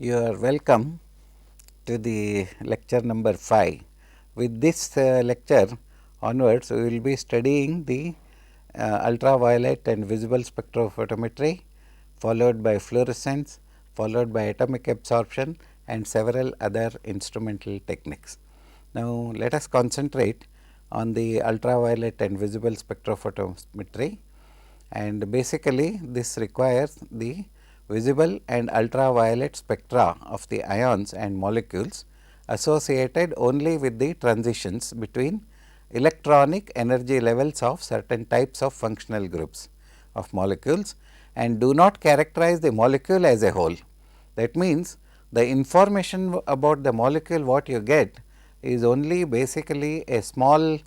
You are welcome to the lecture number 5. With this lecture onwards, we will be studying the ultraviolet and visible spectrophotometry, followed by fluorescence, followed by atomic absorption and several other instrumental techniques. Now, let us concentrate on the ultraviolet and visible spectrophotometry, and basically this requires the visible and ultraviolet spectra of the ions and molecules associated only with the transitions between electronic energy levels of certain types of functional groups of molecules and do not characterize the molecule as a whole. That means, the information about the molecule what you get is only basically a small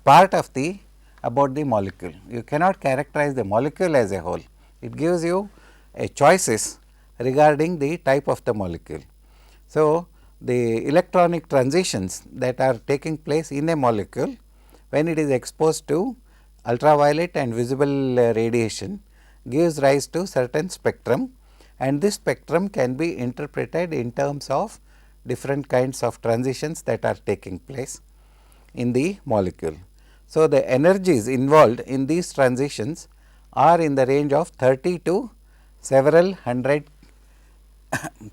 part of the about the molecule. You cannot characterize the molecule as a whole. It gives you a choices regarding the type of the molecule. So, the electronic transitions that are taking place in a molecule when it is exposed to ultraviolet and visible radiation gives rise to certain spectrum, and this spectrum can be interpreted in terms of different kinds of transitions that are taking place in the molecule. So, the energies involved in these transitions are in the range of 30 to several hundred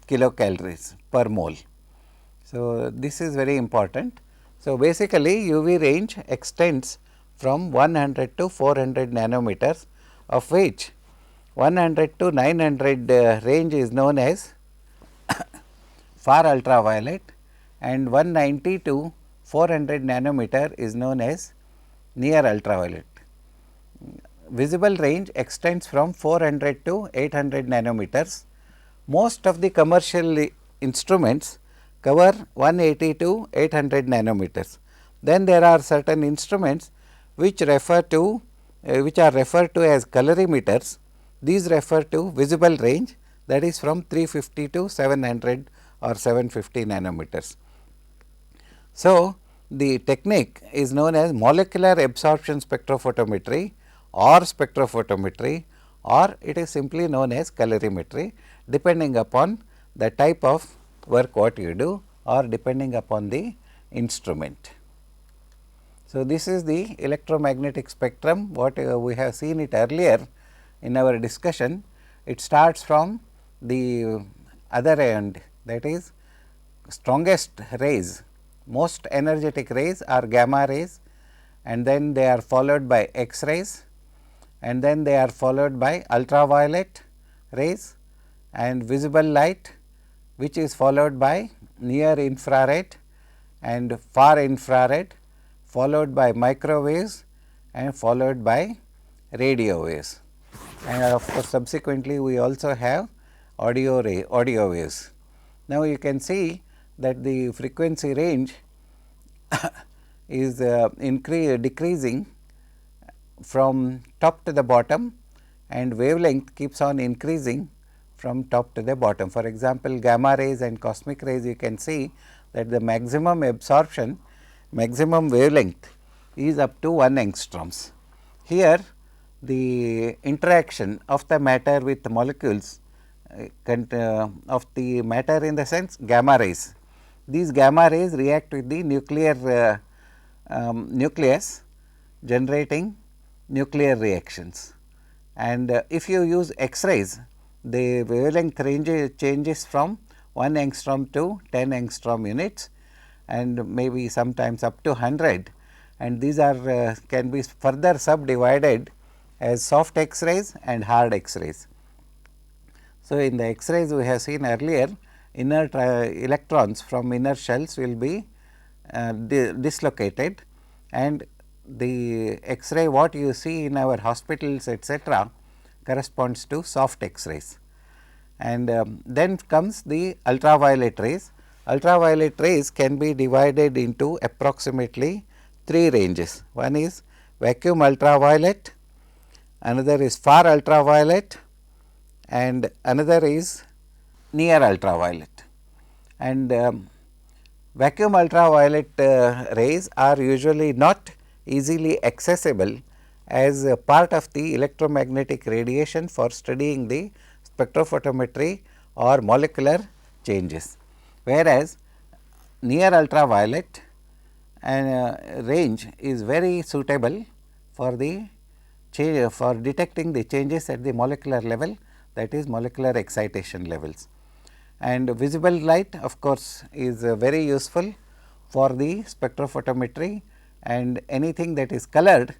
kilocalories per mole. So, this is very important. So, basically UV range extends from 100 to 400 nanometers, of which 100 to 900 range is known as far ultraviolet, and 190 to 400 nanometer is known as near ultraviolet. Visible range extends from 400 to 800 nanometers. Most of the commercial instruments cover 180 to 800 nanometers. Then there are certain instruments which refer to which are referred to as colorimeters. These refer to visible range, that is from 350 to 700 or 750 nanometers. So, the technique is known as molecular absorption spectrophotometry or spectrophotometry, or it is simply known as colorimetry, depending upon the type of work what you do or depending upon the instrument. So, this is the electromagnetic spectrum what we have seen it earlier in our discussion. It starts from the other end, that is strongest rays, most energetic rays are gamma rays, and then they are followed by X rays, and then they are followed by ultraviolet rays and visible light, which is followed by near infrared and far infrared, followed by microwaves and followed by radio waves, and of course, subsequently we also have audio waves. Now, you can see that the frequency range is decreasing from top to the bottom, and wavelength keeps on increasing from top to the bottom. For example, gamma rays and cosmic rays, you can see that the maximum absorption, maximum wavelength is up to 1 angstroms. Here the interaction of the matter with the molecules of the matter in the sense gamma rays. These gamma rays react with the nuclear nucleus, generating nuclear reactions, and if you use X rays, the wavelength range changes from 1 angstrom to 10 angstrom units, and maybe sometimes up to 100, and these are can be further subdivided as soft X rays and hard X rays. So, in the X rays we have seen earlier, inner electrons from inner shells will be dislocated, and the X ray what you see in our hospitals etc., corresponds to soft X rays. And then comes the ultraviolet rays. Ultraviolet rays can be divided into approximately 3 ranges. One is vacuum ultraviolet, another is far ultraviolet, and another is near ultraviolet. And vacuum ultraviolet rays are usually not easily accessible as a part of the electromagnetic radiation for studying the spectrophotometry or molecular changes, whereas near ultraviolet range is very suitable for the for detecting the changes at the molecular level, that is molecular excitation levels. And visible light of course is very useful for the spectrophotometry, and anything that is colored,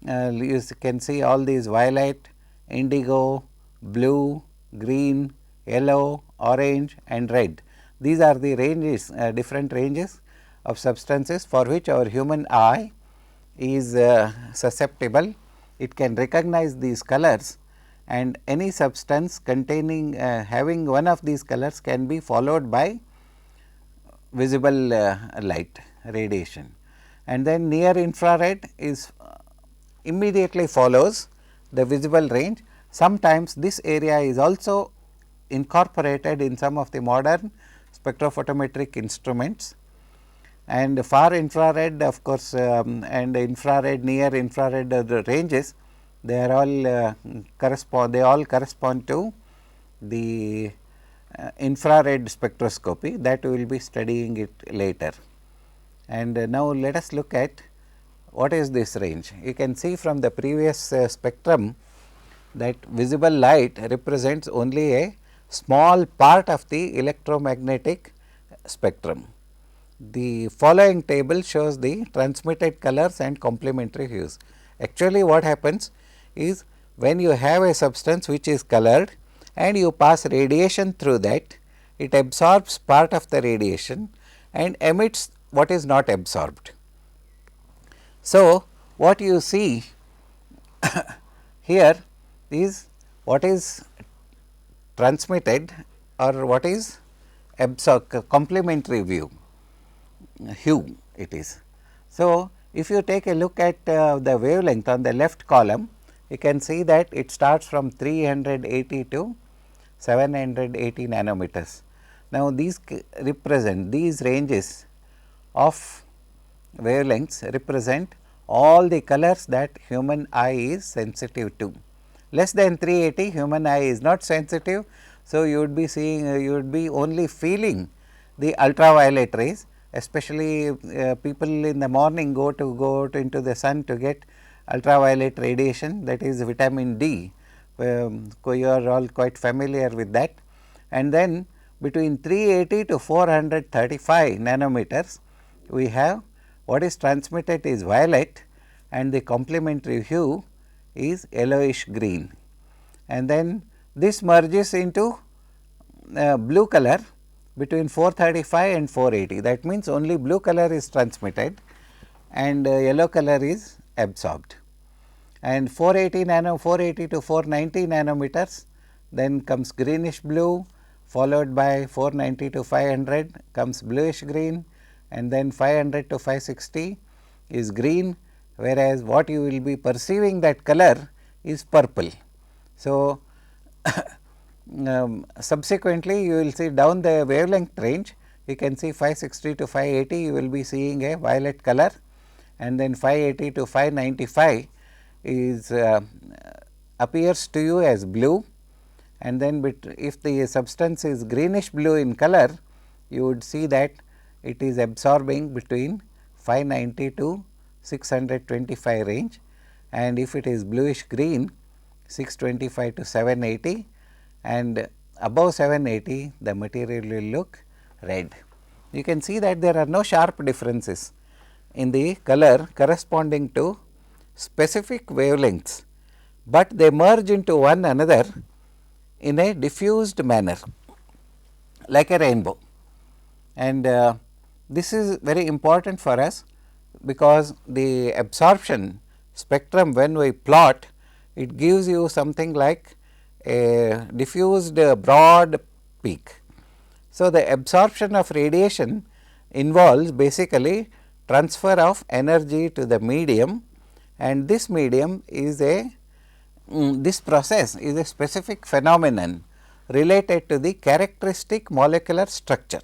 you can see all these violet, indigo, blue, green, yellow, orange and red. These are the ranges, different ranges of substances for which our human eye is susceptible. It can recognize these colors, and any substance containing having one of these colors can be followed by visible light radiation. And then near infrared is immediately follows the visible range. Sometimes this area is also incorporated in some of the modern spectrophotometric instruments, and far infrared of course and infrared, near infrared the ranges, they are all correspond to the infrared spectroscopy, that we will be studying it later. And now let us look at what is this range. You can see from the previous spectrum that visible light represents only a small part of the electromagnetic spectrum. The following table shows the transmitted colors and complementary hues. Actually what happens is, when you have a substance which is colored and you pass radiation through that, it absorbs part of the radiation and emits what is not absorbed. So, what you see here is what is transmitted or what is complementary hue it is. So, if you take a look at the wavelength on the left column, you can see that it starts from 380 to 780 nanometers. Now, these represent, these ranges of wavelengths represent all the colors that human eye is sensitive to. Less than 380 human eye is not sensitive. So, you would be seeing, you would be only feeling the ultraviolet rays, especially people in the morning go into the sun to get ultraviolet radiation, that is vitamin D. You are all quite familiar with that. And then between 380 to 435 nanometers, we have what is transmitted is violet, and the complementary hue is yellowish green. And then this merges into blue color between 435 and 480. That means only blue color is transmitted and yellow color is absorbed. And 480 to 490 nanometers, then comes greenish blue, followed by 490 to 500 comes bluish green, and then 500 to 560 is green, whereas what you will be perceiving that color is purple. So, subsequently you will see down the wavelength range, you can see 560 to 580 you will be seeing a violet color, and then 580 to 595 is appears to you as blue, and then if the substance is greenish blue in color, you would see that it is absorbing between 590 to 625 range, and if it is bluish green 625 to 780, and above 780 the material will look red. You can see that there are no sharp differences in the color corresponding to specific wavelengths, but they merge into one another in a diffused manner like a rainbow. And this is very important for us, because the absorption spectrum, when we plot, it gives you something like a diffused broad peak. So, the absorption of radiation involves basically transfer of energy to the medium, and this medium is this process is a specific phenomenon related to the characteristic molecular structure.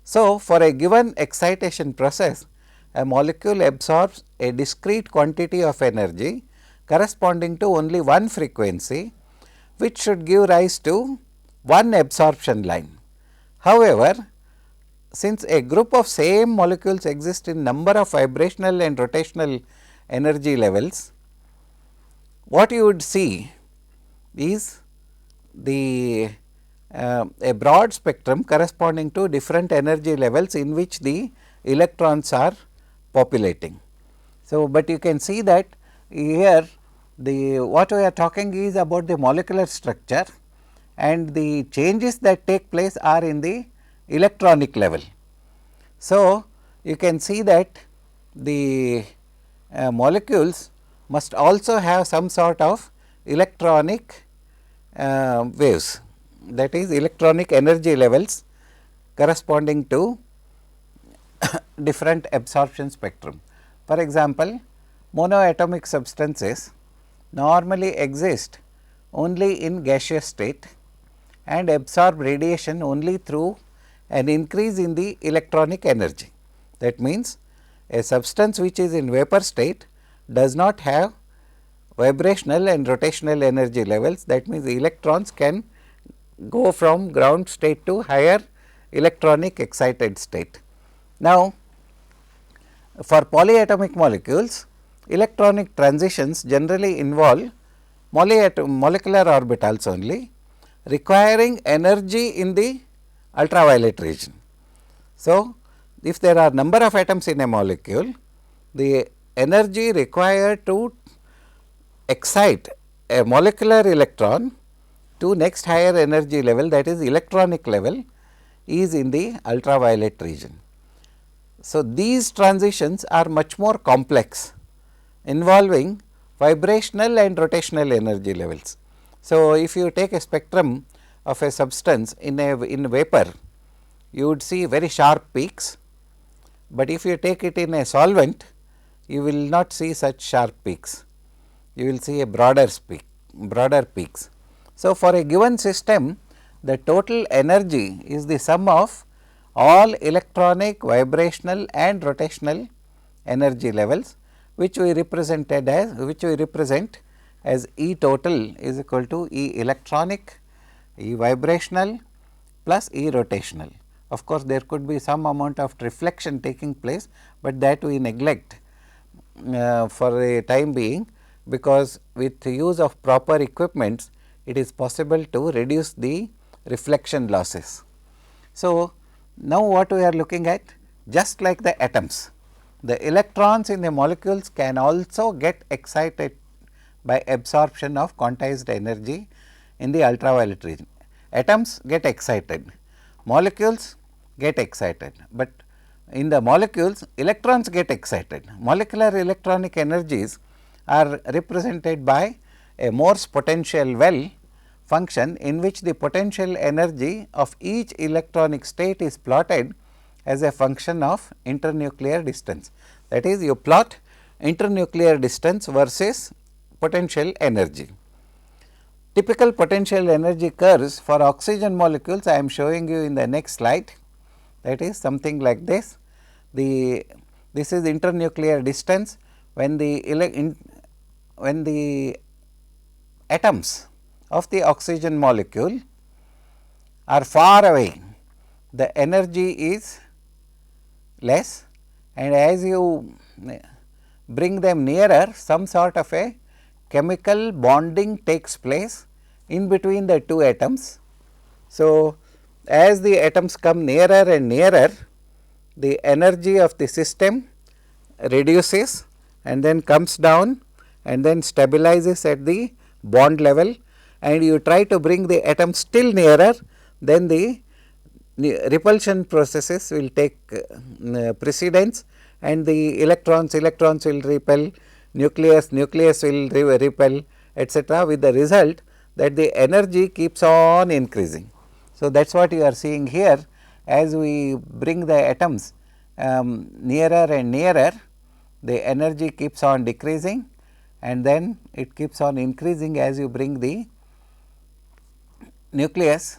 So, for a given excitation process, a molecule absorbs a discrete quantity of energy corresponding to only one frequency, which should give rise to one absorption line. However, since a group of same molecules exist in number of vibrational and rotational energy levels, what you would see is the a broad spectrum corresponding to different energy levels in which the electrons are populating. So, but you can see that here the what we are talking is about the molecular structure, and the changes that take place are in the electronic level. So, you can see that the molecules must also have some sort of electronic waves, that is electronic energy levels corresponding to different absorption spectrum. For example, monoatomic substances normally exist only in gaseous state and absorb radiation only through an increase in the electronic energy. That means, a substance which is in vapor state does not have vibrational and rotational energy levels. That means, the electrons can go from ground state to higher electronic excited state. Now, for polyatomic molecules, electronic transitions generally involve molecular orbitals only, requiring energy in the ultraviolet region. So, if there are number of atoms in a molecule, the energy required to excite a molecular electron to next higher energy level, that is electronic level, is in the ultraviolet region. So, these transitions are much more complex, involving vibrational and rotational energy levels. So, if you take a spectrum of a substance in vapor, you would see very sharp peaks, but if you take it in a solvent, you will not see such sharp peaks, you will see a broader peaks. So, for a given system, the total energy is the sum of all electronic, vibrational and rotational energy levels, which we represent as E total is equal to E electronic, E vibrational plus E rotational. Of course, there could be some amount of reflection taking place, but that we neglect for a time being, because with the use of proper equipments it is possible to reduce the reflection losses. So, now what we are looking at, just like the atoms, the electrons in the molecules can also get excited by absorption of quantized energy in the ultraviolet region. Atoms get excited, molecules get excited, but in the molecules electrons get excited. Molecular electronic energies are represented by a Morse potential well function, in which the potential energy of each electronic state is plotted as a function of internuclear distance. That is, you plot internuclear distance versus potential energy. Typical potential energy curves for oxygen molecules I am showing you in the next slide. That is something like this. This is internuclear distance when the atoms of the oxygen molecule are far away, the energy is less, and as you bring them nearer, some sort of a chemical bonding takes place in between the two atoms. So, as the atoms come nearer and nearer, the energy of the system reduces and then comes down and then stabilizes at the bond level, and you try to bring the atom still nearer, then the repulsion processes will take precedence, and the electrons will repel, nucleus will repel, etc., with the result that the energy keeps on increasing. So, that is what you are seeing here. As we bring the atoms nearer and nearer, the energy keeps on decreasing, and then it keeps on increasing as you bring the nucleus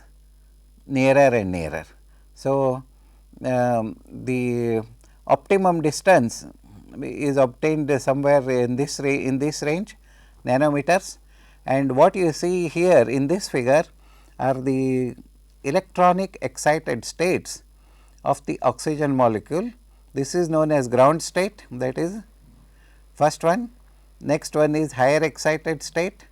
nearer and nearer. So, the optimum distance is obtained somewhere in this range, nanometers, and what you see here in this figure are the electronic excited states of the oxygen molecule. This is known as ground state, that is first one. Next one is higher excited state,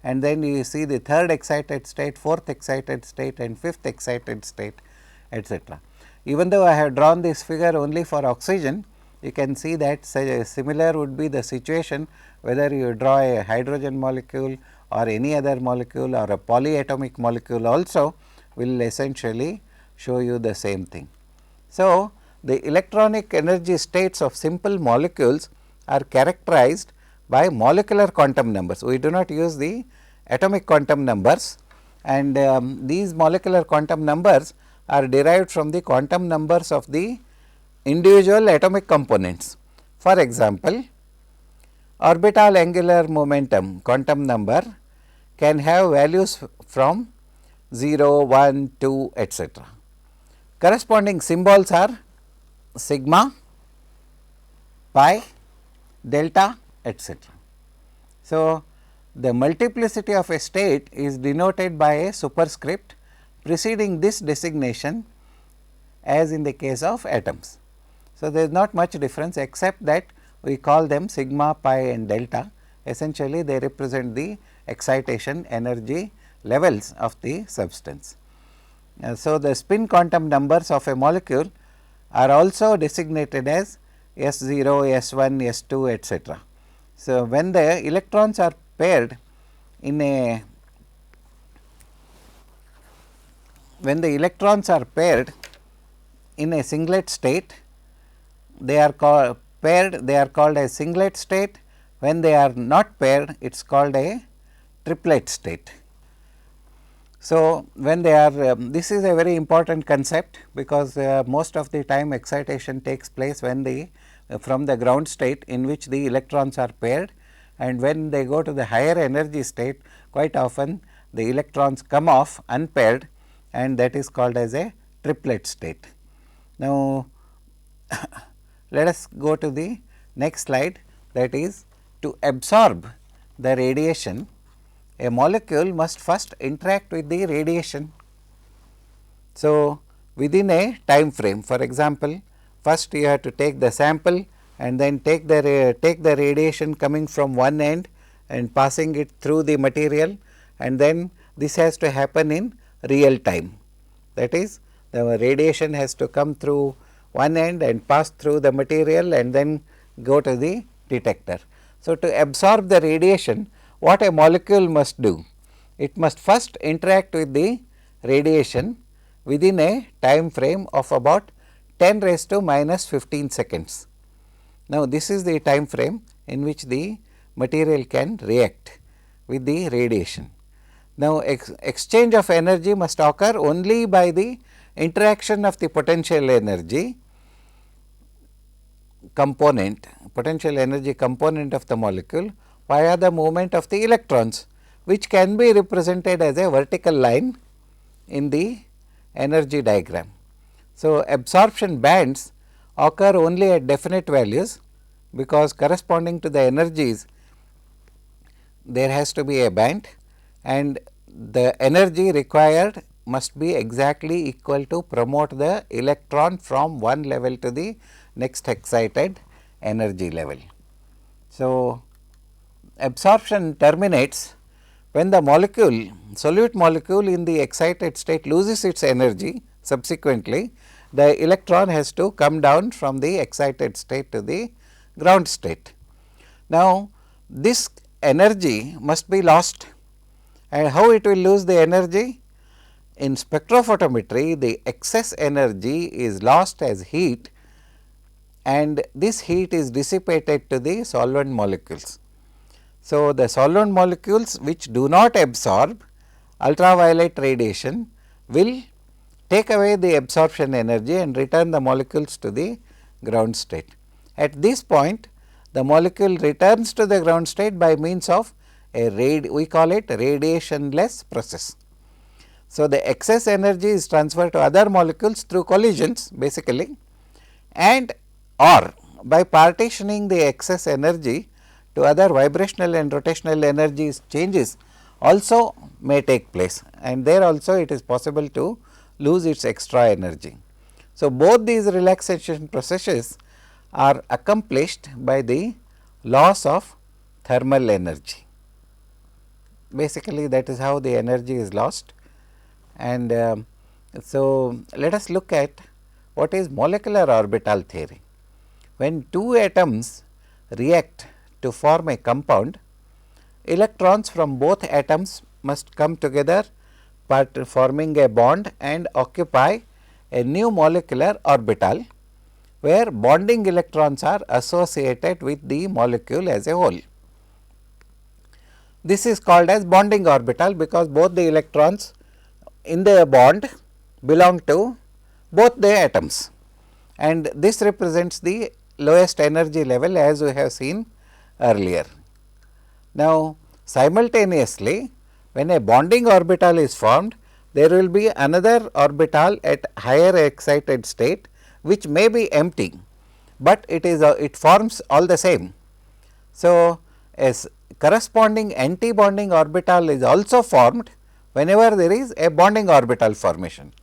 and then you see the third excited state, fourth excited state and fifth excited state, etc. Even though I have drawn this figure only for oxygen, you can see that similar would be the situation whether you draw a hydrogen molecule or any other molecule or a polyatomic molecule also will essentially show you the same thing. So, the electronic energy states of simple molecules are characterized by molecular quantum numbers. We do not use the atomic quantum numbers, and these molecular quantum numbers are derived from the quantum numbers of the individual atomic components. For example, orbital angular momentum quantum number can have values from 0, 1, 2, etc. Corresponding symbols are sigma, pi, delta, etc. So, the multiplicity of a state is denoted by a superscript preceding this designation, as in the case of atoms. So, there is not much difference except that we call them sigma, pi and delta. Essentially, they represent the excitation energy levels of the substance. So, the spin quantum numbers of a molecule are also designated as S0, S1, S2, etc. So, when the electrons are paired in a singlet state, they are called paired, they are called as singlet state. When they are not paired, it is called a triplet state. So, when they are this is a very important concept, because most of the time excitation takes place when the from the ground state in which the electrons are paired, and when they go to the higher energy state, quite often the electrons come off unpaired, and that is called as a triplet state. Now, let us go to the next slide, that is, to absorb the radiation, a molecule must first interact with the radiation. So, within a time frame, for example, first you have to take the sample and then take the radiation coming from one end and passing it through the material, and then this has to happen in real time. That is, the radiation has to come through one end and pass through the material and then go to the detector. So, to absorb the radiation, what a molecule must do? It must first interact with the radiation within a time frame of about 10 raised to minus 15 seconds. Now, this is the time frame in which the material can react with the radiation. Now, exchange of energy must occur only by the interaction of the potential energy component, potential energy component of the molecule via the movement of the electrons, which can be represented as a vertical line in the energy diagram. So, absorption bands occur only at definite values, because corresponding to the energies there has to be a band, and the energy required must be exactly equal to promote the electron from one level to the next excited energy level. So, absorption terminates when the molecule, solute molecule in the excited state loses its energy. Subsequently, the electron has to come down from the excited state to the ground state. Now, this energy must be lost, and how it will lose the energy? In spectrophotometry, the excess energy is lost as heat, and this heat is dissipated to the solvent molecules. So, the solvent molecules which do not absorb ultraviolet radiation will take away the absorption energy and return the molecules to the ground state. At this point, the molecule returns to the ground state by means of a we call it radiationless process. So, the excess energy is transferred to other molecules through collisions basically, and or by partitioning the excess energy to other vibrational and rotational energies changes also may take place, and there also it is possible to lose its extra energy. So, both these relaxation processes are accomplished by the loss of thermal energy. Basically, that is how the energy is lost. And so, let us look at what is molecular orbital theory. When two atoms react to form a compound, electrons from both atoms must come together, forming a bond and occupy a new molecular orbital, where bonding electrons are associated with the molecule as a whole. This is called as bonding orbital, because both the electrons in the bond belong to both the atoms, and this represents the lowest energy level, as we have seen earlier. Now, simultaneously, when a bonding orbital is formed, there will be another orbital at higher excited state, which may be empty, but it forms all the same. So, a corresponding anti-bonding orbital is also formed whenever there is a bonding orbital formation.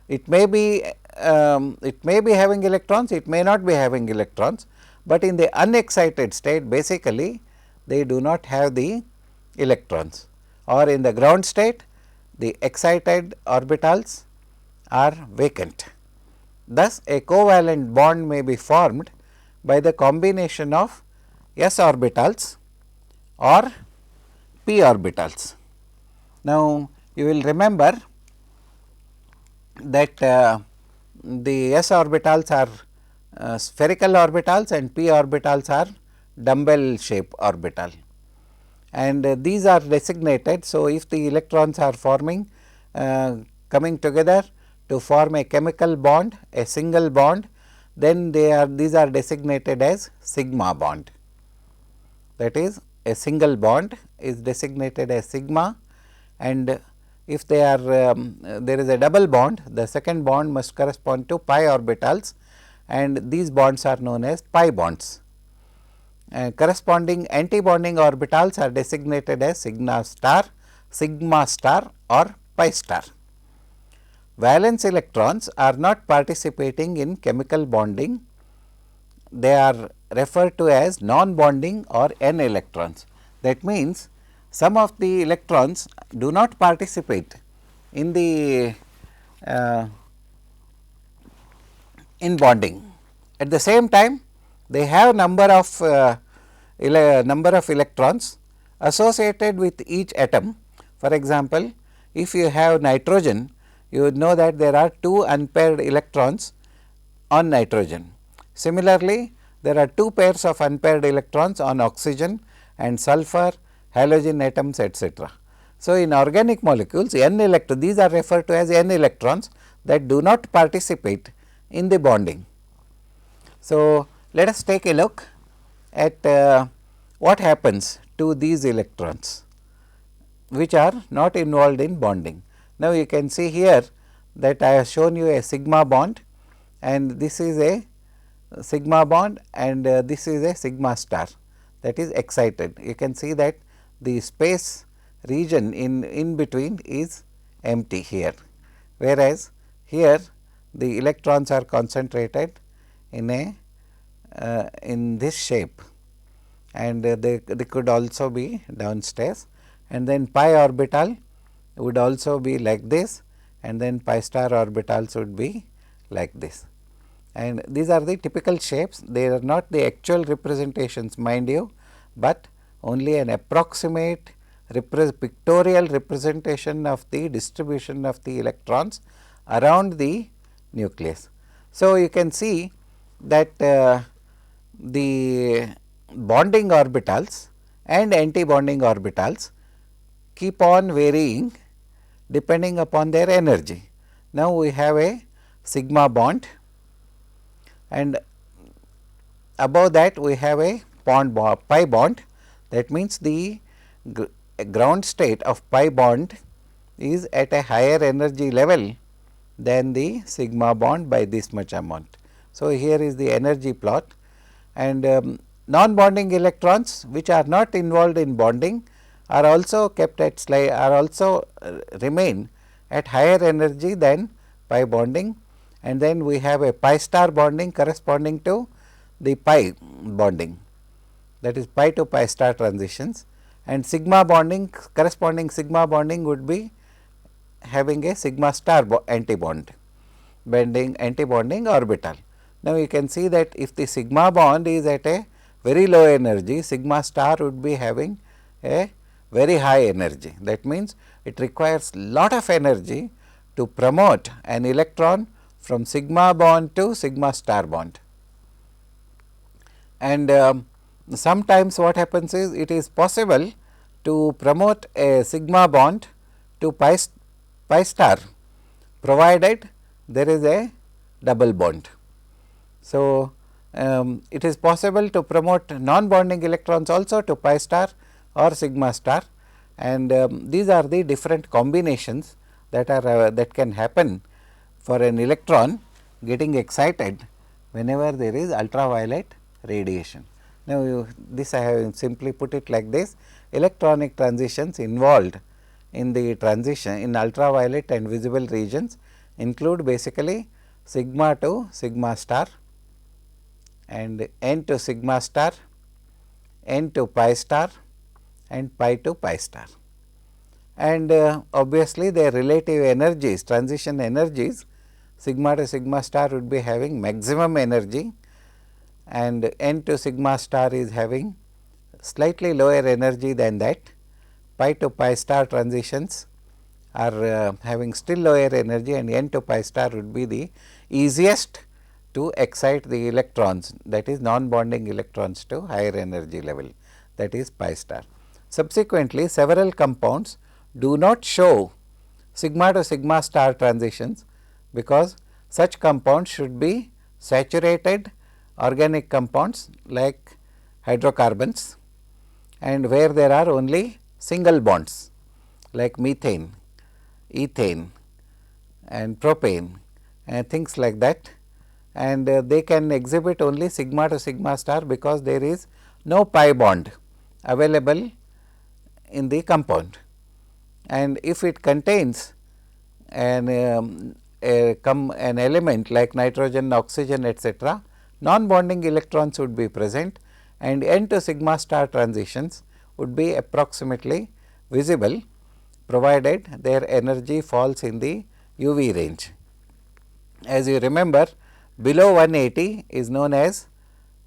It may be having electrons, it may not be having electrons, but in the unexcited state, basically they do not have the electrons, or in the ground state the excited orbitals are vacant. Thus, a covalent bond may be formed by the combination of s orbitals or p orbitals. Now, you will remember that the s orbitals are spherical orbitals and p orbitals are dumbbell shape orbital, and these are designated. So, if the electrons are forming coming together to form a chemical bond, a single bond, then these are designated as sigma bond. That is, a single bond is designated as sigma, and if they are there is a double bond, the second bond must correspond to pi orbitals, and these bonds are known as pi bonds. Corresponding anti-bonding orbitals are designated as sigma star or pi star. Valence electrons are not participating in chemical bonding. They are referred to as non-bonding or n electrons. That means, some of the electrons do not participate in the in bonding. At the same time, they have number of electrons associated with each atom. For example, if you have nitrogen, you would know that there are 2 unpaired electrons on nitrogen. Similarly, there are 2 pairs of unpaired electrons on oxygen and sulfur, halogen atoms, etc. So, in organic molecules, n electrons, these are referred to as n electrons that do not participate in the bonding. So, let us take a look at what happens to these electrons which are not involved in bonding. Now, you can see here that I have shown you a sigma bond, and this is a sigma bond, and this is a sigma star, that is excited. You can see that the space region in between is empty here, whereas here the electrons are concentrated in a in this shape, and they could also be downstairs, and then pi orbital would also be like this, and then pi star orbitals would be like this. And these are the typical shapes. They are not the actual representations, mind you, but only an approximate pictorial representation of the distribution of the electrons around the nucleus. So, you can see that the bonding orbitals and anti-bonding orbitals keep on varying depending upon their energy. Now, we have a sigma bond, and above that we have a pi bond. That means, the ground state of pi bond is at a higher energy level than the sigma bond by this much amount. So, here is the energy plot, and non-bonding electrons which are not involved in bonding are also kept at remain at higher energy than pi bonding, and then we have a pi star bonding corresponding to the pi bonding, that is pi to pi star transitions, and sigma bonding, corresponding sigma bonding would be having a sigma star antibonding orbital. Now, you can see that if the sigma bond is at a very low energy, sigma star would be having a very high energy. That means, it requires lot of energy to promote an electron from sigma bond to sigma star bond. And sometimes what happens is, it is possible to promote a sigma bond to pi star, provided there is a double bond. So, it is possible to promote non-bonding electrons also to pi star or sigma star, and these are the different combinations that are that can happen for an electron getting excited whenever there is ultraviolet radiation. Now, this I have simply put it like this: electronic transitions involved in the transition in ultraviolet and visible regions include basically sigma to sigma star, and n to sigma star, n to pi star, and pi to pi star. And obviously, their relative energies, transition energies, sigma to sigma star would be having maximum energy, and n to sigma star is having slightly lower energy than that. Pi to pi star transitions are having still lower energy, and n to pi star would be the easiest to excite the electrons, that is non-bonding electrons, to higher energy level, that is pi star. Subsequently, several compounds do not show sigma to sigma star transitions, because such compounds should be saturated organic compounds like hydrocarbons, and where there are only single bonds like methane, ethane and propane and things like that, and they can exhibit only sigma to sigma star, because there is no pi bond available in the compound. And if it contains an element like nitrogen, oxygen, etc., non-bonding electrons would be present, and n to sigma star transitions would be approximately visible, provided their energy falls in the UV range. As you remember, below 180 is known as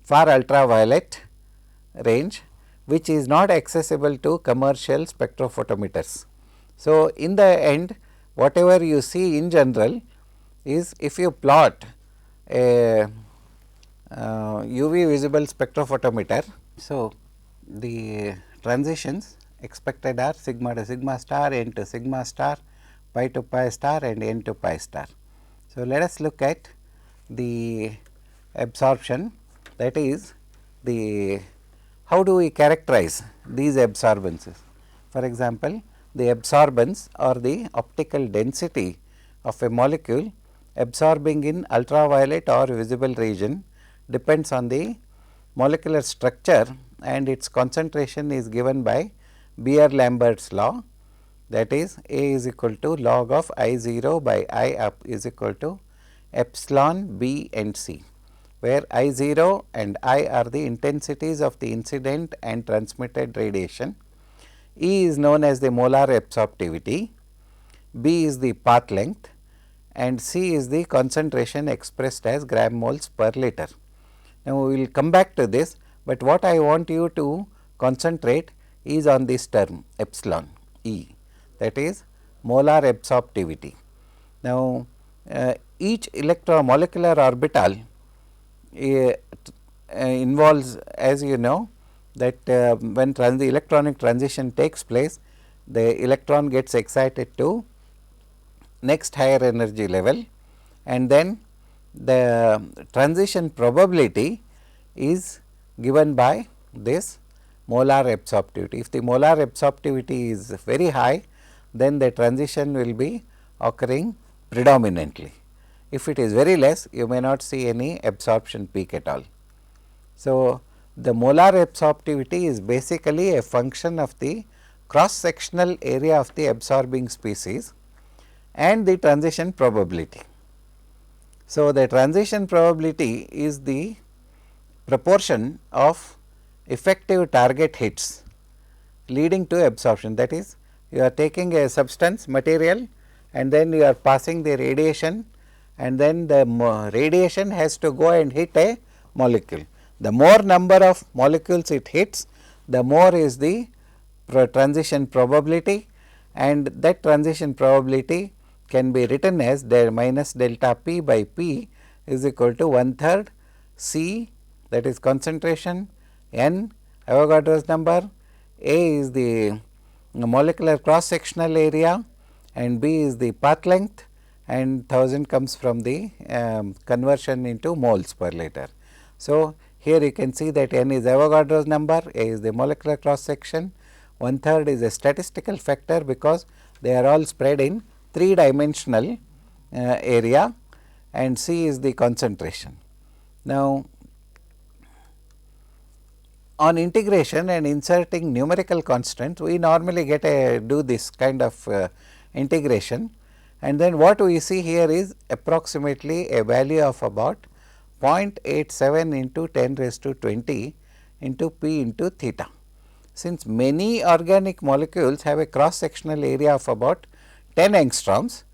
far ultraviolet range, which is not accessible to commercial spectrophotometers. So, in the end, whatever you see in general is, if you plot a UV visible spectrophotometer. So, the transitions expected are sigma to sigma star, n to sigma star, pi to pi star, and n to pi star. So, let us look at the absorption, that is the how do we characterize these absorbances. For example, the absorbance or the optical density of a molecule absorbing in ultraviolet or visible region depends on the molecular structure, and its concentration is given by Beer-Lambert's law, that is A is equal to log of I 0 by I up is equal to epsilon B and C, where I 0 and I are the intensities of the incident and transmitted radiation. E is known as the molar absorptivity, B is the path length, and C is the concentration expressed as gram moles per liter. Now, we will come back to this, but what I want you to concentrate is on this term epsilon E, that is molar absorptivity. Now, each molecular orbital involves, as you know, that when the electronic transition takes place, the electron gets excited to next higher energy level, and then the transition probability is given by this molar absorptivity. If the molar absorptivity is very high, then the transition will be occurring predominantly. If it is very less, you may not see any absorption peak at all. So, the molar absorptivity is basically a function of the cross sectional area of the absorbing species, and the transition probability. So, the transition probability is the proportion of effective target hits leading to absorption. That is, you are taking a substance material and then you are passing the radiation, and then the radiation has to go and hit a molecule. The more number of molecules it hits, the more is the transition probability, and that transition probability can be written as minus delta P by P is equal to 1/3 C, that is concentration, N Avogadro's number, A is the molecular cross sectional area, and B is the path length, and 1000 comes from the conversion into moles per liter. So, here you can see that N is Avogadro's number, A is the molecular cross section, 1/3 is a statistical factor because they are all spread in 3-dimensional area, and C is the concentration. Now, on integration and inserting numerical constants, we normally do this kind of integration, and then what we see here is approximately a value of about 0.87 into 10 raised to 20 into P into theta. Since many organic molecules have a cross sectional area of about 10 angstroms,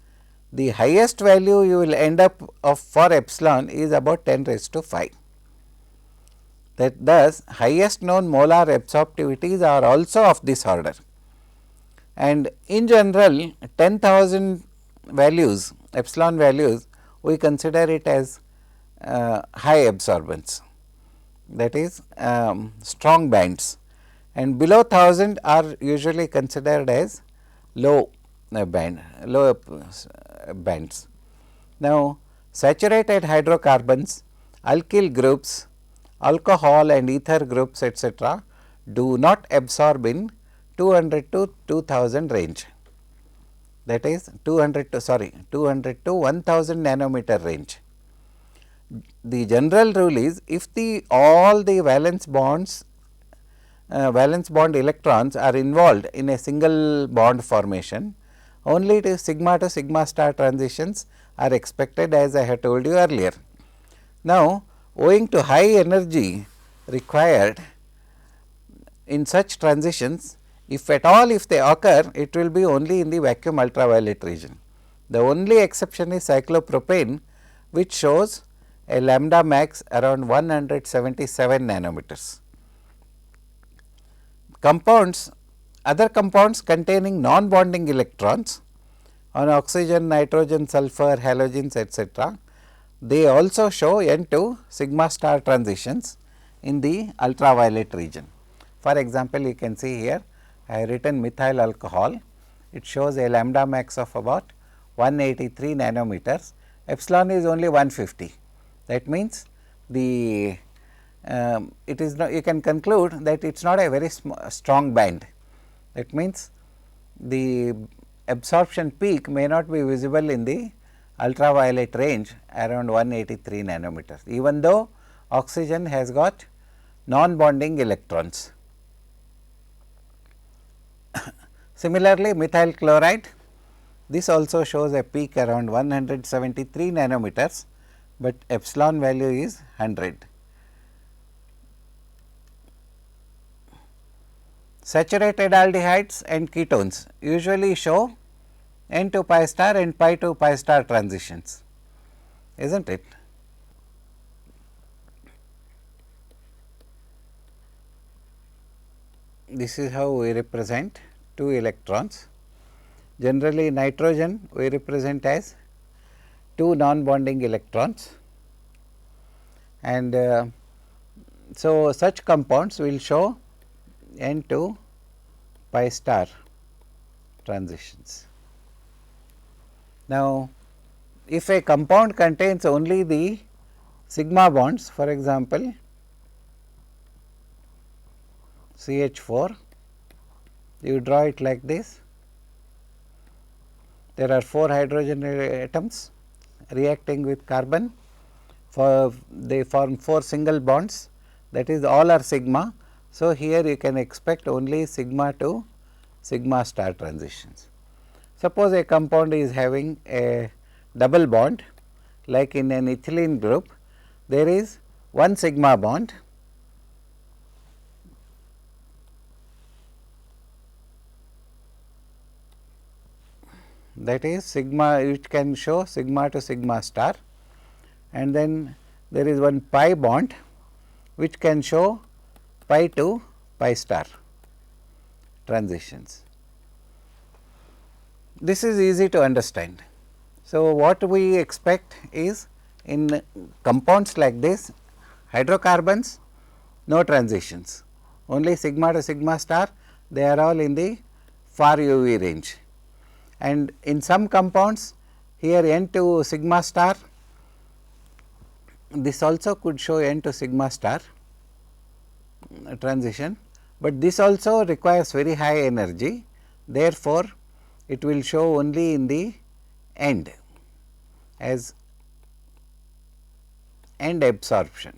the highest value you will end up for epsilon is about 10 raised to 5. That thus, highest known molar absorptivities are also of this order, and in general 10,000 values, epsilon values, we consider it as high absorbance, that is strong bands, and below 1000 are usually considered as low bands. Now, saturated hydrocarbons, alkyl groups, alcohol and ether groups, etc., do not absorb in 200 to 2000 range, that is 200 to 1000 nanometer range. The general rule is, if all the valence bond electrons are involved in a single bond formation, only to sigma star transitions are expected, as I have told you earlier. Now, owing to high energy required in such transitions, if at all if they occur, it will be only in the vacuum ultraviolet region. The only exception is cyclopropane, which shows a lambda max around 177 nanometers. Other compounds containing non-bonding electrons on oxygen, nitrogen, sulfur, halogens, etc., they also show N to sigma star transitions in the ultraviolet region. For example, you can see here I have written methyl alcohol. It shows a lambda max of about 183 nanometers. Epsilon is only 150. That means you can conclude that it is not a very strong band. That means the absorption peak may not be visible in the ultraviolet range around 183 nanometers, even though oxygen has got non-bonding electrons. Similarly, methyl chloride, this also shows a peak around 173 nanometers, but epsilon value is 100. Saturated aldehydes and ketones usually show N to pi star and pi to pi star transitions, is not it? This is how we represent 2 electrons. Generally, nitrogen we represent as 2 non-bonding electrons, and so such compounds will show N to pi star transitions. Now, if a compound contains only the sigma bonds, for example, CH4, you draw it like this. There are 4 hydrogen atoms reacting with carbon, they form 4 single bonds, that is all are sigma. So, here you can expect only sigma to sigma star transitions. Suppose a compound is having a double bond, like in an ethylene group, there is one sigma bond, that is sigma, which can show sigma to sigma star, and then there is one pi bond which can show pi to pi star transitions. This is easy to understand. So, what we expect is in compounds like this, hydrocarbons, no transitions, only sigma to sigma star, they are all in the far UV range. And in some compounds, here n to sigma star, this also could show n to sigma star transition, but this also requires very high energy. Therefore, it will show only in the end as end absorption.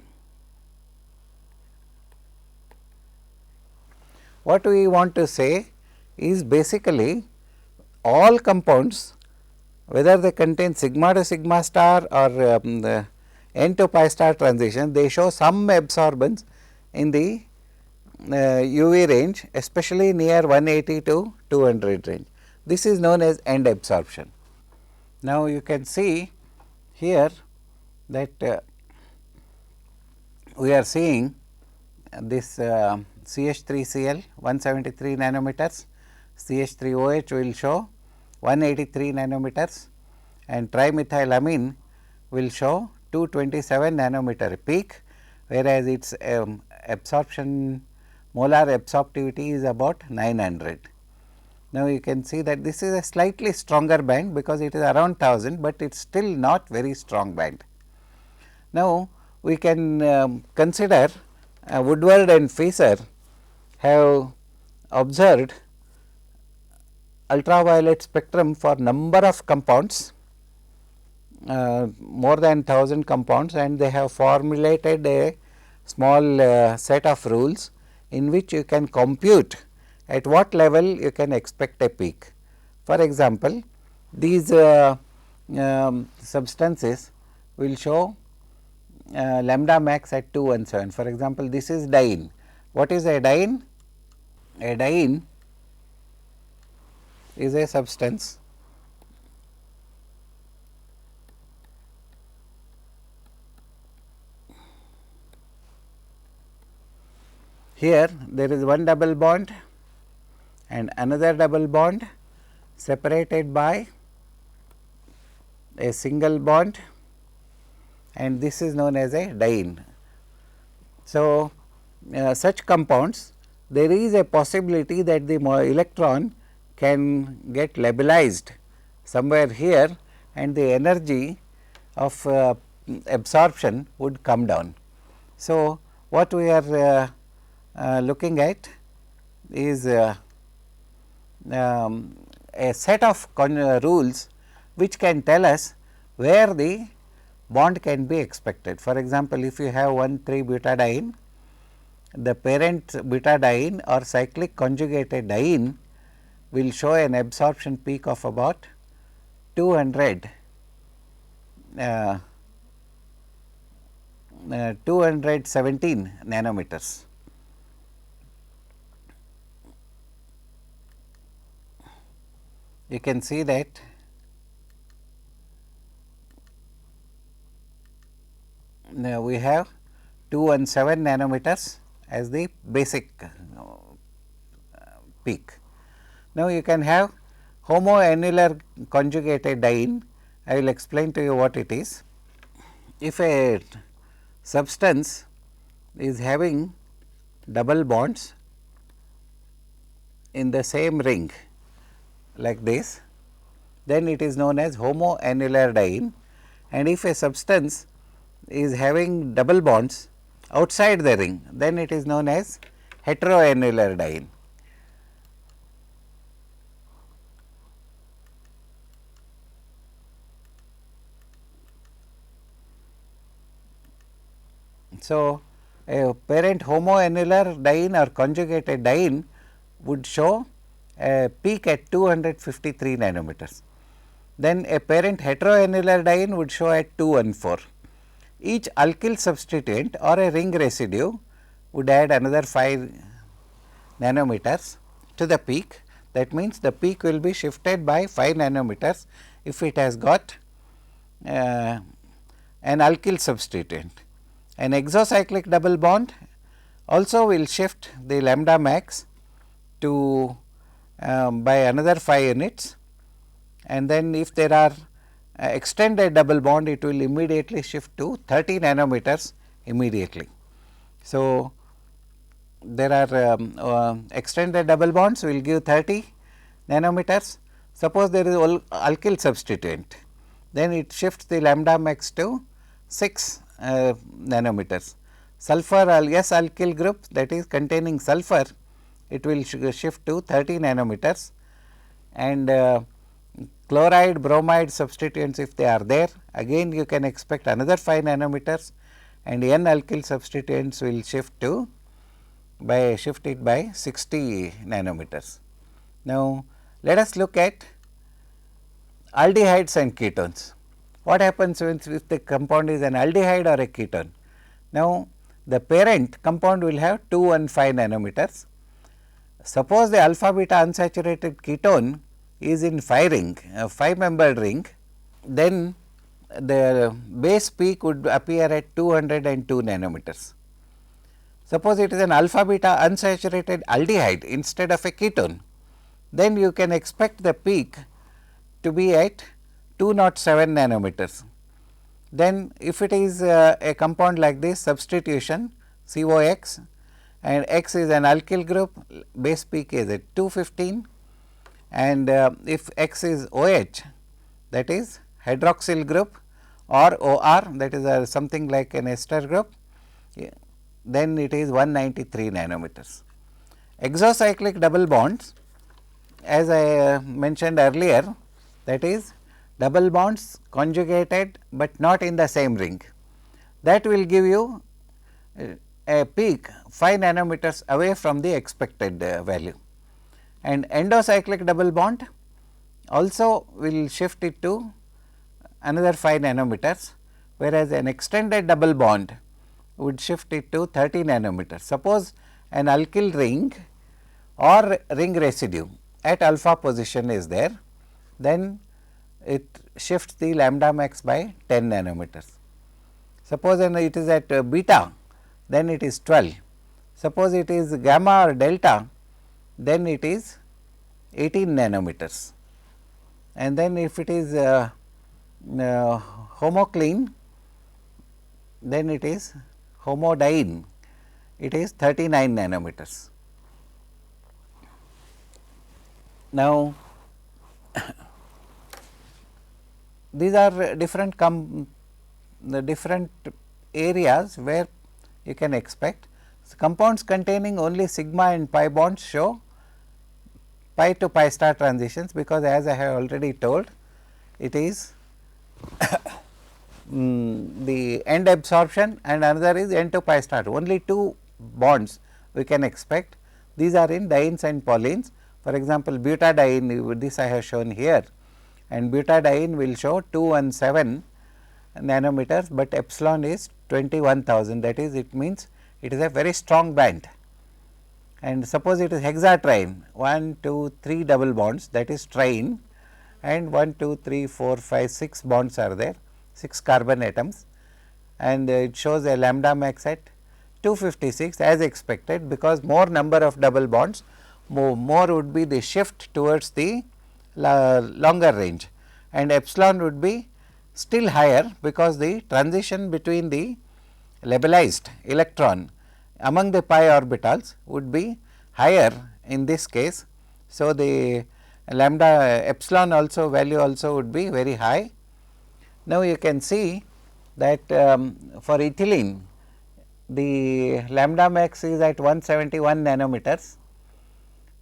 What we want to say is basically all compounds, whether they contain sigma to sigma star or the n to pi star transition, they show some absorbance in the UV range, especially near 180 to 200 range. This is known as end absorption. Now, you can see here that we are seeing this CH3Cl 173 nanometers, CH3OH will show 183 nanometers, and trimethylamine will show 227 nanometer peak, whereas its absorption molar absorptivity is about 900. Now, you can see that this is a slightly stronger band because it is around 1000, but it is still not very strong band. Now, we can consider Woodward and Fischer have observed ultraviolet spectrum for number of compounds, more than 1000 compounds, and they have formulated a small set of rules in which you can compute at what level you can expect a peak. For example, these substances will show lambda max at 217. For example, this is diene. What is a diene? A diene is a substance here there is one double bond and another double bond separated by a single bond, and this is known as a diene. So, such compounds, there is a possibility that the electron can get labilized somewhere here and the energy of absorption would come down. So, what we are looking at is a set of rules which can tell us where the bond can be expected. For example, if you have 1,3-butadiene, the parent butadiene or cyclic conjugated diene will show an absorption peak of about 217 nanometers. You can see that now we have 217 nanometers as the basic peak. Now, you can have homoannular conjugated diene. I will explain to you what it is. If a substance is having double bonds in the same ring like this, then it is known as homoannular diene, and if a substance is having double bonds outside the ring, then it is known as heteroannular diene. So, a parent homoannular diene or conjugated diene would show a peak at 253 nanometers. Then a parent heteroannular diene would show at 214. Each alkyl substituent or a ring residue would add another 5 nanometers to the peak. That means, the peak will be shifted by 5 nanometers if it has got an alkyl substituent. An exocyclic double bond also will shift the lambda max to by another 5 units, and then if there are extended double bond, it will immediately shift to 30 nanometers immediately. So, there are extended double bonds will give 30 nanometers. Suppose there is alkyl substituent, then it shifts the lambda max to 6 nanometers. Sulfur S alkyl group, that is containing sulfur, it will shift to 30 nanometers, and chloride, bromide substituents, if they are there, again you can expect another 5 nanometers, and N alkyl substituents will shift to shift it by 60 nanometers. Now, let us look at aldehydes and ketones. What happens if the compound is an aldehyde or a ketone? Now, the parent compound will have 215 nanometers. Suppose the alpha beta unsaturated ketone is in 5 ring, 5 membered ring, then the base peak would appear at 202 nanometers. Suppose it is an alpha beta unsaturated aldehyde instead of a ketone, then you can expect the peak to be at 207 nanometers. Then if it is a compound like this, substitution COX, and X is an alkyl group, base peak is at 215, and if X is OH, that is hydroxyl group, or OR, that is something like an ester group, then it is 193 nanometers. Exocyclic double bonds, as I mentioned earlier, that is double bonds conjugated, but not in the same ring, that will give you a peak 5 nanometers away from the expected value. And endocyclic double bond also will shift it to another 5 nanometers, whereas an extended double bond would shift it to 30 nanometers. Suppose an alkyl ring or ring residue at alpha position is there, then it shifts the lambda max by 10 nanometers. Suppose it is at beta, then it is 12. Suppose it is gamma or delta, then it is 18 nanometers. And then if it is homoclean, then it is homodiene, it is 39 nanometers. Now, these are different areas where you can expect. So, compounds containing only sigma and pi bonds show pi to pi star transitions, because as I have already told, it is the end absorption and another is n to pi star. Only 2 bonds we can expect. These are in dienes and polyenes. For example, butadiene, this I have shown here, and butadiene will show 217 nanometers, but epsilon is 21,000, that is, it means it is a very strong band. And suppose it is hexatriene, 1, 2, 3 double bonds, that is triene, and 1, 2, 3, 4, 5, 6 bonds are there, 6 carbon atoms, and it shows a lambda max at 256 as expected, because more number of double bonds, more would be the shift towards the longer range, and epsilon would be still higher, because the transition between the labelized electron among the pi orbitals would be higher in this case. So, the lambda epsilon also value also would be very high. Now, you can see that for ethylene, the lambda max is at 171 nanometers,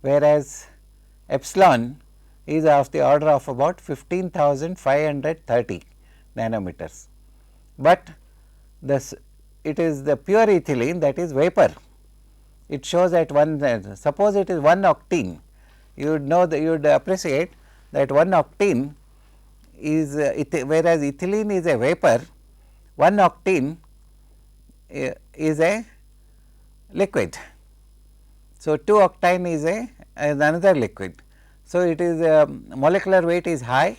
whereas epsilon is of the order of about 15,530 nanometers. But it is the pure ethylene, that is vapor, it shows at suppose it is 1 octene, you would know that you would appreciate that 1 octene is whereas ethylene is a vapor, 1 octene is a liquid. So, 2 octane is another liquid. So, it is molecular weight is high,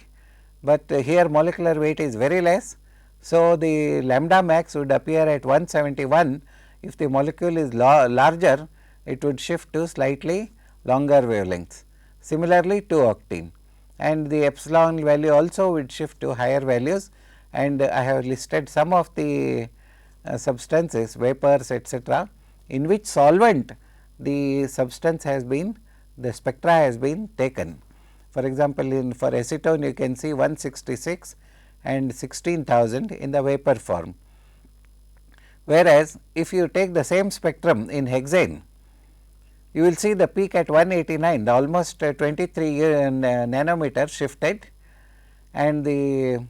but here molecular weight is very less. So, the lambda max would appear at 171. If the molecule is larger, it would shift to slightly longer wavelengths. Similarly, 2 octene, and the epsilon value also would shift to higher values, and I have listed some of the substances, vapors, etc., in which solvent the substance has been, the spectra has been taken. For example, for acetone you can see 166 and 16,000 in the vapor form. Whereas, if you take the same spectrum in hexane, you will see the peak at 189, almost 23 nanometer shifted, and the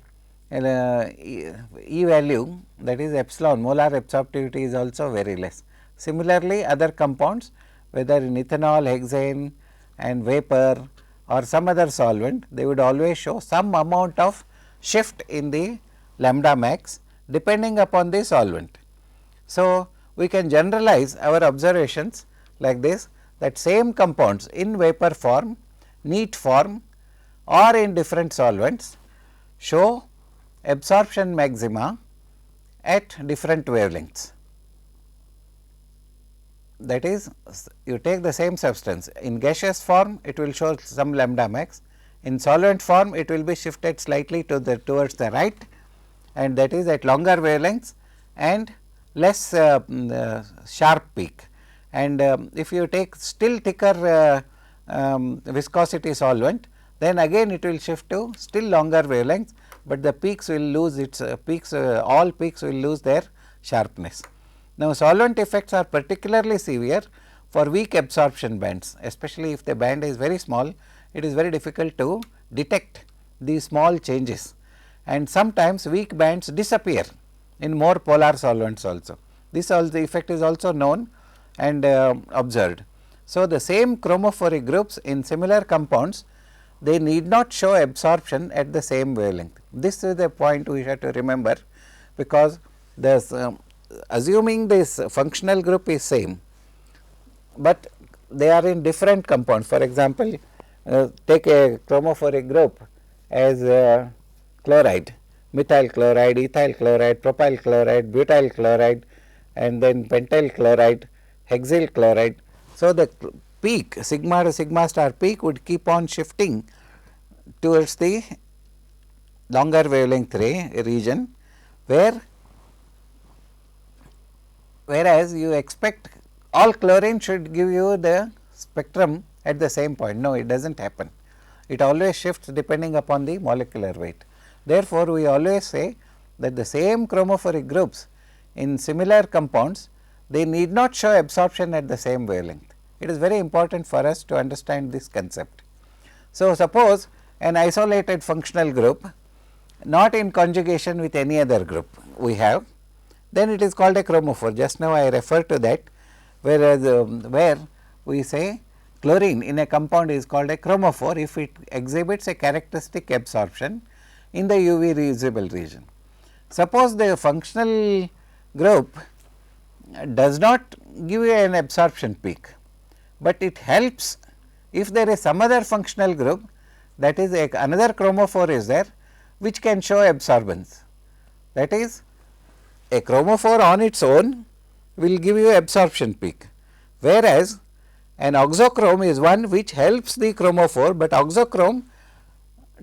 E value, that is epsilon, molar absorptivity, is also very less. Similarly, other compounds, whether in ethanol, hexane and vapor or some other solvent, they would always show some amount of shift in the lambda max depending upon the solvent. So, we can generalize our observations like this, that same compounds in vapor form, neat form or in different solvents show absorption maxima at different wavelengths. That is, you take the same substance, in gaseous form it will show some lambda max, in solvent form it will be shifted slightly to the towards the right, and that is at longer wavelengths and less sharp peak. And if you take still thicker viscosity solvent, then again it will shift to still longer wavelengths, but the peaks will lose its all peaks will lose their sharpness. Now, solvent effects are particularly severe for weak absorption bands, especially if the band is very small. It is very difficult to detect these small changes, and sometimes weak bands disappear in more polar solvents also. This also effect is also known and observed. So, the same chromophoric groups in similar compounds, they need not show absorption at the same wavelength. This is the point we have to remember, because the assuming this functional group is same, but they are in different compounds. For example, take a chromophoric group as chloride, methyl chloride, ethyl chloride, propyl chloride, butyl chloride, and then pentyl chloride, hexyl chloride. So, the peak sigma to sigma star peak would keep on shifting towards the longer wavelength region, whereas you expect all chlorine should give you the spectrum at the same point. No, it does not happen. It always shifts depending upon the molecular weight. Therefore, we always say that the same chromophoric groups in similar compounds, they need not show absorption at the same wavelength. It is very important for us to understand this concept. So, suppose an isolated functional group not in conjugation with any other group we have, then it is called a chromophore. Just now I referred to that, whereas where we say chlorine in a compound is called a chromophore if it exhibits a characteristic absorption in the UV visible region. Suppose the functional group does not give you an absorption peak, but it helps if there is some other functional group, that is another chromophore is there which can show absorbance. That is, a chromophore on its own will give you absorption peak, whereas an oxochrome is one which helps the chromophore, but oxochrome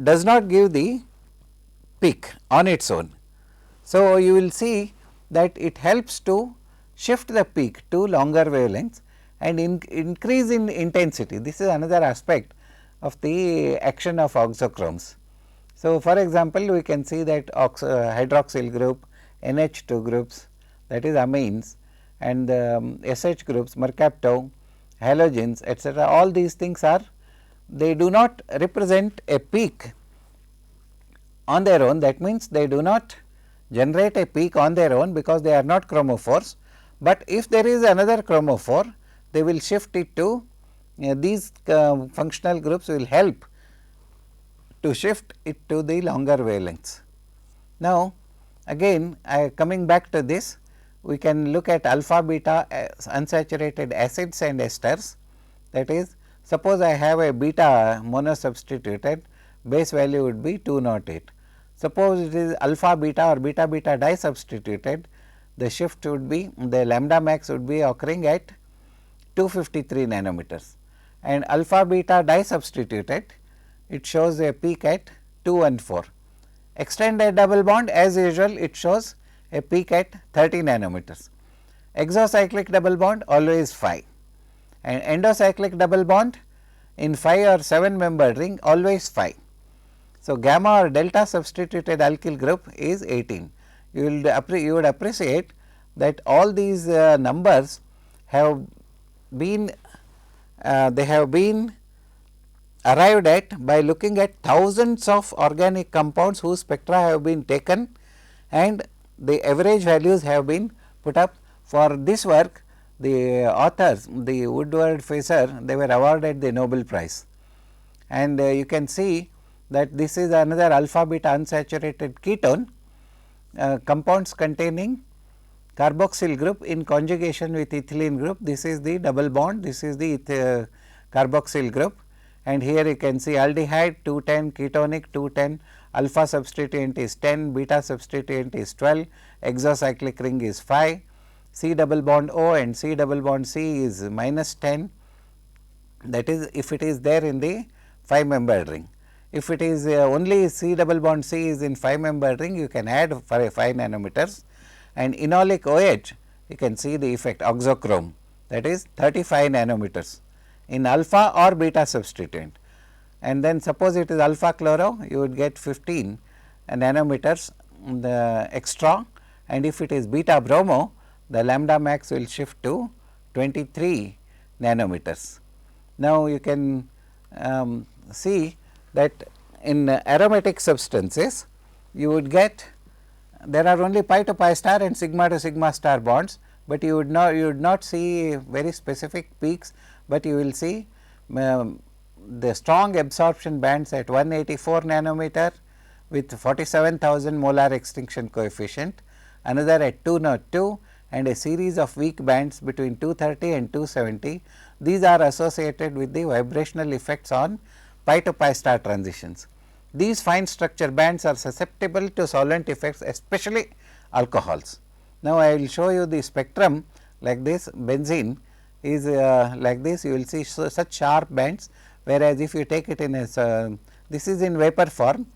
does not give the peak on its own. So, you will see that it helps to shift the peak to longer wavelengths and increase in intensity. This is another aspect of the action of oxochromes. So, for example, we can see that hydroxyl group, NH2 groups, that is amines, and SH groups, mercaptone, halogens, etc. All these things are, they do not represent a peak on their own. That means, they do not generate a peak on their own because they are not chromophores, but if there is another chromophore, they will shift it to these functional groups will help to shift it to the longer wavelengths. Now, again coming back to this, we can look at alpha beta unsaturated acids and esters. That is, suppose I have a beta monosubstituted, base value would be 208. Suppose it is alpha beta or beta beta disubstituted, the shift would be, the lambda max would be occurring at 253 nanometers, and alpha beta disubstituted, it shows a peak at 214. Extended double bond, as usual, it shows a peak at 30 nanometers. Exocyclic double bond always 5, and endocyclic double bond in 5 or 7 membered ring always 5. So, gamma or delta substituted alkyl group is 18. You would appreciate that all these numbers have been arrived at by looking at thousands of organic compounds whose spectra have been taken, and the average values have been put up. For this work, the authors, the Woodward Fisher, they were awarded the Nobel Prize, and you can see that this is another alpha beta unsaturated ketone, compounds containing carboxyl group in conjugation with ethylene group. This is the double bond, this is the carboxyl group, and here you can see aldehyde 210, ketonic 210, alpha substituent is 10, beta substituent is 12, exocyclic ring is 5, C double bond O and C double bond C is minus 10, that is if it is there in the 5 membered ring. If it is only C double bond C is in 5 membered ring, you can add for a 5 nanometers, and enolic OH, you can see the effect oxochrome, that is 35 nanometers in alpha or beta substituent, and then suppose it is alpha chloro, you would get 15 nanometers the extra, and if it is beta bromo, the lambda max will shift to 23 nanometers. Now, you can see that in aromatic substances you would get, there are only pi to pi star and sigma to sigma star bonds, but you would not see very specific peaks, but you will see the strong absorption bands at 184 nanometer with 47,000 molar extinction coefficient, another at 202, and a series of weak bands between 230 and 270. These are associated with the vibrational effects on pi to pi star transitions. These fine structure bands are susceptible to solvent effects, especially alcohols. Now, I will show you the spectrum like this. Benzene is like this, you will see such sharp bands, whereas if you take it in a this is in vapor form,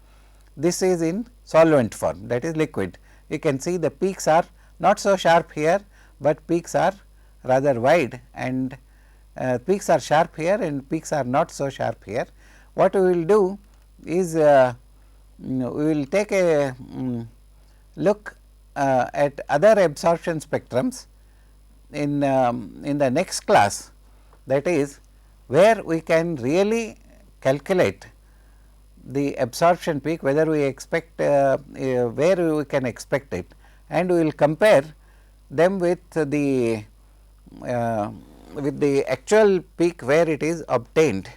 this is in solvent form, that is liquid. You can see the peaks are not so sharp here, but peaks are rather wide, and peaks are sharp here and peaks are not so sharp here. What we will do is we will take a look at other absorption spectrums in the next class, that is where we can really calculate the absorption peak, whether we expect where we can expect it, and we will compare them with the actual peak where it is obtained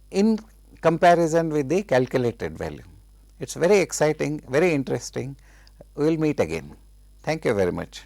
in comparison with the calculated value. It is very exciting, very interesting. We will meet again. Thank you very much.